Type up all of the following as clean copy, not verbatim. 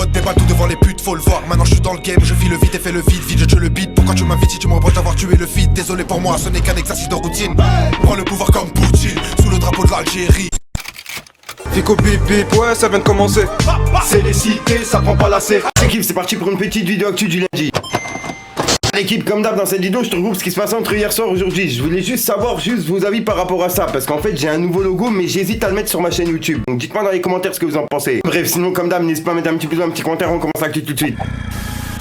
mode débat tout devant les putes, faut le voir. Maintenant je suis dans le game, je vis le vite et fais le vide. Vide, je le beat. Pourquoi tu m'invites si tu me reproches d'avoir tué le feed? Désolé pour moi, ce n'est qu'un exercice de routine. Prends le pouvoir comme Poutine, sous le drapeau de l'Algérie. Fico bip bip, ouais ça vient de commencer. C'est les cités, ça prend pas la serre. L'équipe, c'est parti pour une petite vidéo actu du lundi. L'équipe, comme d'hab, dans cette vidéo, je te regroupe ce qui se passe entre hier soir et aujourd'hui. Je voulais juste savoir vos avis par rapport à ça, parce qu'en fait, j'ai un nouveau logo, mais j'hésite à le mettre sur ma chaîne YouTube. Donc dites-moi dans les commentaires ce que vous en pensez. Bref, sinon, comme d'hab, n'hésitez pas à mettre un petit pouce, un petit commentaire, on commence l'actu tout de suite.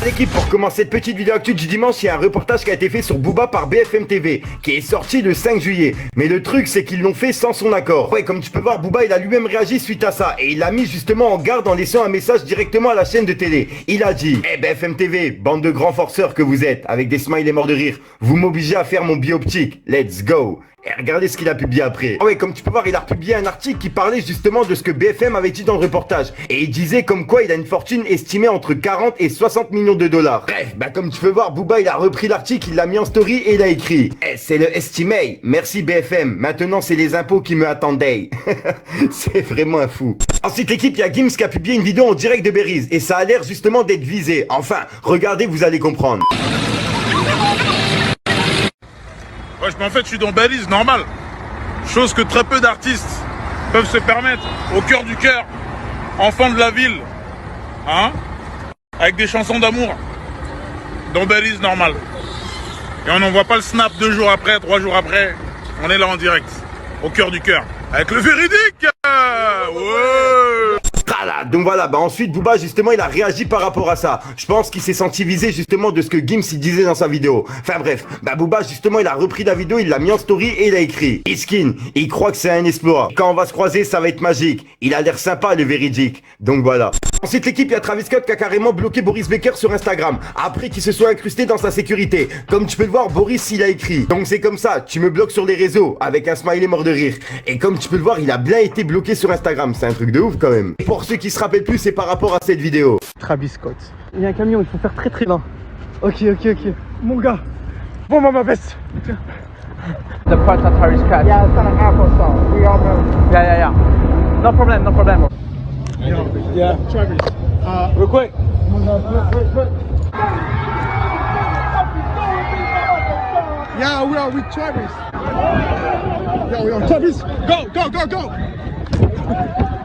L'équipe, pour commencer cette petite vidéo actu du dimanche, il y a un reportage qui a été fait sur Booba par BFM TV, qui est sorti le 5 juillet. Mais le truc, c'est qu'ils l'ont fait sans son accord. Ouais, comme tu peux voir, Booba, il a lui-même réagi suite à ça, et il a mis justement en garde en laissant un message directement à la chaîne de télé. Il a dit: Eh BFM TV, bande de grands forceurs que vous êtes, avec des smileys morts de rire, vous m'obligez à faire mon bioptique, let's go. Et regardez ce qu'il a publié après. Ah ouais, comme tu peux voir, il a publié un article qui parlait justement de ce que BFM avait dit dans le reportage. Et il disait comme quoi il a une fortune estimée entre 40 et 60 millions de dollars. Bref, bah comme tu peux voir, Booba il a repris l'article, il l'a mis en story et il a écrit: c'est le estimé, merci BFM, maintenant c'est les impôts qui me attendaient. C'est vraiment un fou. Ensuite l'équipe, il y a Gims qui a publié une vidéo en direct de Beriz. Et ça a l'air justement d'être visé. Enfin, regardez, vous allez comprendre. Ouais, en fait, je suis dans Belize, normal. Chose que très peu d'artistes peuvent se permettre. Au cœur du cœur, enfant de la ville, hein, avec des chansons d'amour. Dans Belize, normal. Et on n'envoie pas le snap 2 jours après, 3 jours après. On est là en direct, au cœur du cœur, avec le véridique. Ouais. Donc voilà, bah ensuite Booba justement il a réagi par rapport à ça. Je pense qu'il s'est senti visé justement de ce que Gims il disait dans sa vidéo. Enfin bref, bah Booba justement il a repris la vidéo, il l'a mis en story et il a écrit: Iskin, il croit que c'est un exploit. Quand on va se croiser ça va être magique. Il a l'air sympa le véridique. Donc voilà. Ensuite l'équipe, il y a Travis Scott qui a carrément bloqué Boris Becker sur Instagram après qu'il se soit incrusté dans sa sécurité. Comme tu peux le voir, Boris il a écrit: donc c'est comme ça, tu me bloques sur les réseaux, avec un smiley mort de rire. Et comme tu peux le voir, il a bien été bloqué sur Instagram. C'est un truc de ouf quand même. Et pour ceux qui se rappellent plus, c'est par rapport à cette vidéo. Travis Scott. Il y a un camion, il faut faire très très lent. Ok. Mon gars. Bon, ma veste. The part of Travis Scott. Yeah, it's an Afro song. We all know. Yeah. No problem. Yeah, Travis. Real quick. Yeah, we are with Travis. Yo, Travis, go.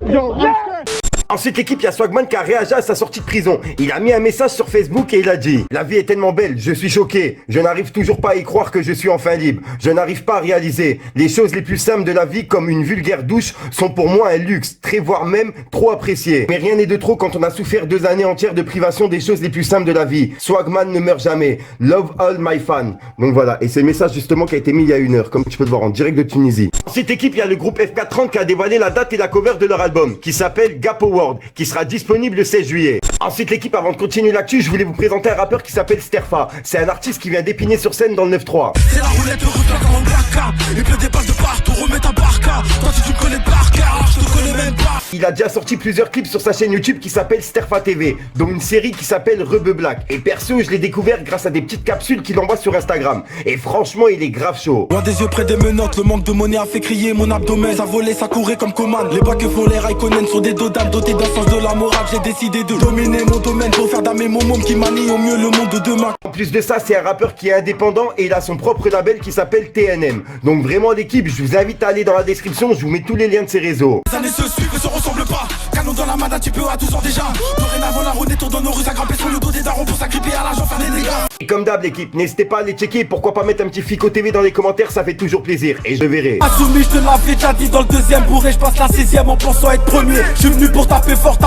Yo, I'm scared. Ensuite l'équipe, il y a Swagman qui a réagi à sa sortie de prison. Il a mis un message sur Facebook et il a dit: la vie est tellement belle, je suis choqué. Je n'arrive toujours pas à y croire que je suis enfin libre. Je n'arrive pas à réaliser. Les choses les plus simples de la vie, comme une vulgaire douche, sont pour moi un luxe, très voire même trop apprécié. Mais rien n'est de trop quand on a souffert 2 années entières de privation des choses les plus simples de la vie. Swagman ne meurt jamais. Love all my fans. Donc voilà, et c'est le message justement qui a été mis il y a 1 heure, comme tu peux le voir en direct de Tunisie. Ensuite équipe, il y a le groupe F430 qui a dévoilé la date et la cover de leur album, qui s'appelle Gap Award, qui sera disponible le 16 juillet. Ensuite l'équipe, avant de continuer l'actu, je voulais vous présenter un rappeur qui s'appelle Sterfa. C'est un artiste qui vient d'épiner sur scène dans le 9-3. C'est la roulette, le retour comme un braquard. Et plein des balles de partout, remets ta barca. Toi si tu me connais par cœur, je te connais même pas. Il a déjà sorti plusieurs clips sur sa chaîne YouTube qui s'appelle Sterfa TV, dont une série qui s'appelle Rebeu Black. Et perso, je l'ai découvert grâce à des petites capsules qu'il envoie sur Instagram. Et franchement, il est grave chaud. Loin des yeux près des menottes, le manque de monnaie a fait crier mon abdomen. Ça volait, ça courait comme Coman. Les bacs que font les Raikkonen sont des dodanes dotés d'un sens de la morale. J'ai décidé de dominer mon domaine pour faire damer mon môme qui manie au mieux le monde de demain. En plus de ça, c'est un rappeur qui est indépendant et il a son propre label qui s'appelle TNM. Donc vraiment l'équipe, je vous invite à aller dans la description, je vous mets tous les liens de ses réseaux. Les années se suivent et se ressemblent pas. Canon dans la main d'un type à 12 ans déjà. Dorénavant la route tourne dans nos rues à grimper sur le dos des darons pour s'agripper à l'argent, faire des dégâts. Et comme d'hab l'équipe, n'hésitez pas à aller checker, pourquoi pas mettre un petit Fico TV dans les commentaires, ça fait toujours plaisir et je verrai. Assoumi, je te l'avais déjà dit dans le 2ème bourré, je passe la 16ème en pensant être premier. Je suis venu pour taper fort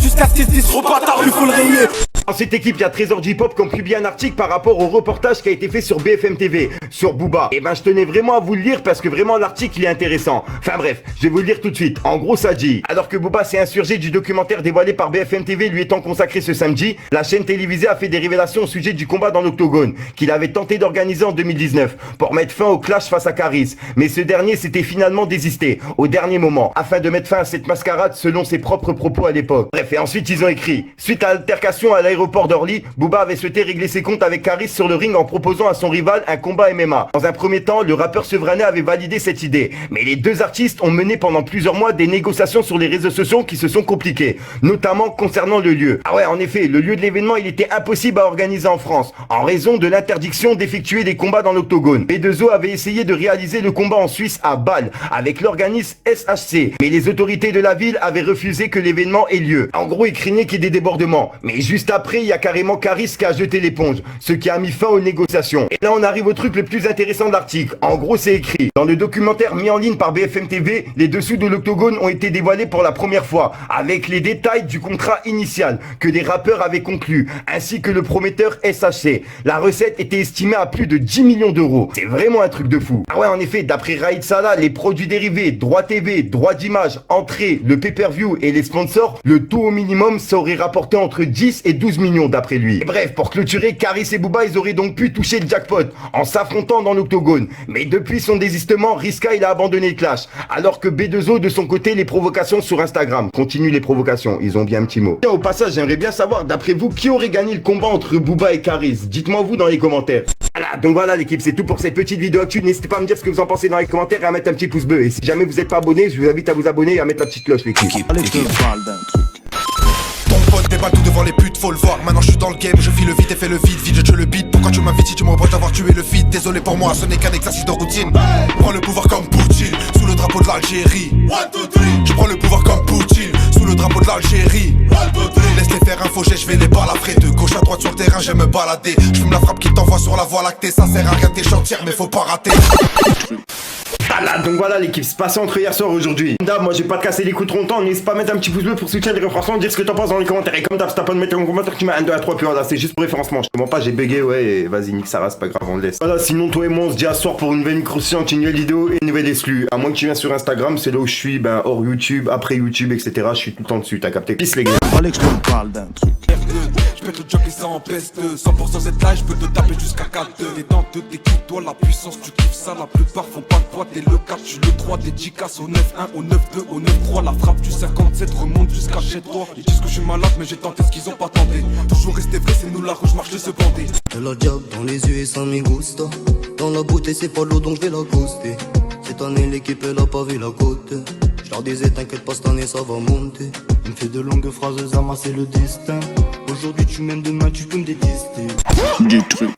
jusqu'à ce qu'ils se disent repartard, il faut le rayer. Ensuite équipe, il y a Trésor J-Pop qui ont publié un article par rapport au reportage qui a été fait sur BFM TV, sur Booba. Et ben je tenais vraiment à vous le lire parce que vraiment l'article il est intéressant. Enfin bref, je vais vous le lire tout de suite. En gros ça dit: alors que Booba s'est insurgé du documentaire dévoilé par BFM TV lui étant consacré ce samedi, la chaîne télévisée a fait des révélations au sujet du combat dans l'octogone qu'il avait tenté d'organiser en 2019 pour mettre fin au clash face à Caris. Mais ce dernier s'était finalement désisté au dernier moment afin de mettre fin à cette mascarade selon ses propres propos à l'époque. Bref, et ensuite ils ont écrit: suite à l'altercation à la l'aéroport d'Orly, Booba avait souhaité régler ses comptes avec Caris sur le ring en proposant à son rival un combat MMA. Dans un premier temps, le rappeur sevranais avait validé cette idée. Mais les deux artistes ont mené pendant plusieurs mois des négociations sur les réseaux sociaux qui se sont compliquées, notamment concernant le lieu. Ah ouais, en effet, le lieu de l'événement, il était impossible à organiser en France, en raison de l'interdiction d'effectuer des combats dans l'octogone. B2O avait essayé de réaliser le combat en Suisse à Bâle, avec l'organisme SHC, mais les autorités de la ville avaient refusé que l'événement ait lieu. En gros, ils craignaient qu'il y ait des débordements. Mais juste après, il y a carrément Caris qui a jeté l'éponge, ce qui a mis fin aux négociations. Et là, on arrive au truc le plus intéressant de l'article. En gros, c'est écrit. Dans le documentaire mis en ligne par BFM TV, les dessous de l'octogone ont été dévoilés pour la première fois, avec les détails du contrat initial que les rappeurs avaient conclu, ainsi que le prometteur SHC. La recette était estimée à plus de 10 millions d'euros. C'est vraiment un truc de fou. Ah ouais, en effet, d'après Raïd Salah, les produits dérivés, droits TV, droits d'image, entrée, le pay-per-view et les sponsors, le tout au minimum, ça aurait rapporté entre 10 et 12 millions d'après lui. Et bref, pour clôturer, Caris et Booba, ils auraient donc pu toucher le jackpot en s'affrontant dans l'octogone. Mais depuis son désistement, Riska, il a abandonné le clash. Alors que B2O, de son côté, les provocations sur Instagram. Continue les provocations, ils ont bien un petit mot. Tiens, au passage, j'aimerais bien savoir, d'après vous, qui aurait gagné le combat entre Booba et Caris? Dites-moi vous dans les commentaires. Voilà, donc voilà l'équipe, c'est tout pour cette petite vidéo actuelle. N'hésitez pas à me dire ce que vous en pensez dans les commentaires et à mettre un petit pouce bleu. Et si jamais vous n'êtes pas abonné, je vous invite à vous abonner et à mettre la petite cloche l'équipe. Ton pote déballe tout devant les putes, faut le voir. Maintenant je suis dans le game, je file le vite et fais le vide. Vide, je le beat. Pourquoi tu m'invites si tu me reproches d'avoir tué le feed? Désolé pour moi, ce n'est qu'un exercice de routine. Prends le pouvoir comme Poutine, sous le drapeau de l'Algérie. Je prends le pouvoir comme Poutine, sous le drapeau de l'Algérie. Laisse-les faire un faux jet, je vais les balafrer. De gauche à droite sur le terrain, j'aime me balader. Je fume la frappe qui t'envoie sur la voie lactée. Ça sert à rien de chantières, mais faut pas rater. Voilà, donc voilà l'équipe, c'est passé entre hier soir et aujourd'hui. Comme d'hab, moi j'ai pas cassé les coups trop longtemps, n'hésite pas à mettre un petit pouce bleu pour soutenir les référencements, dire ce que t'en penses dans les commentaires. Et comme d'hab, si t'as pas de mettre un commentaire, tu mets 1, 2 à 3, puis voilà, c'est juste pour référencement. Je te mens pas, j'ai bugué, ouais, et vas-y, nique ça rase, pas grave, on le laisse. Voilà, sinon toi et moi on se dit à ce soir pour une nouvelle croustillante, une nouvelle vidéo et une nouvelle exclue. À moins que tu viennes sur Instagram, c'est là où je suis, ben hors YouTube, après YouTube, etc. Je suis tout le temps dessus, t'as capté. Peace les gars. Alex, je me parle d'un truc. Je peux te jockey ça en peste. 100% cette live, je peux te taper jusqu'à 4. Les dents de tes kiffs, toi la puissance, tu kiffes ça. La plupart font pas de poids, t'es le 4, tu le 3. Des 10 casses au 9-1, au 9-2, au 9-3. La frappe du 57 remonte jusqu'à chez toi. Ils disent que je suis malade, mais j'ai tenté ce qu'ils ont pas tenté. Toujours resté vrai, c'est nous la rouge, marche de ce bandit. De la diable dans les yeux et sans mi gusta. Dans la beauté, c'est pas l'eau, donc je vais la coaster. Cette année, l'équipe, elle a pas vu la côte. Je leur disais, t'inquiète pas, cette année, ça va monter. Elle me fait de longues phrases, Zama, c'est le destin. Aujourd'hui, tu m'aimes, demain, tu peux me détester. Du truc.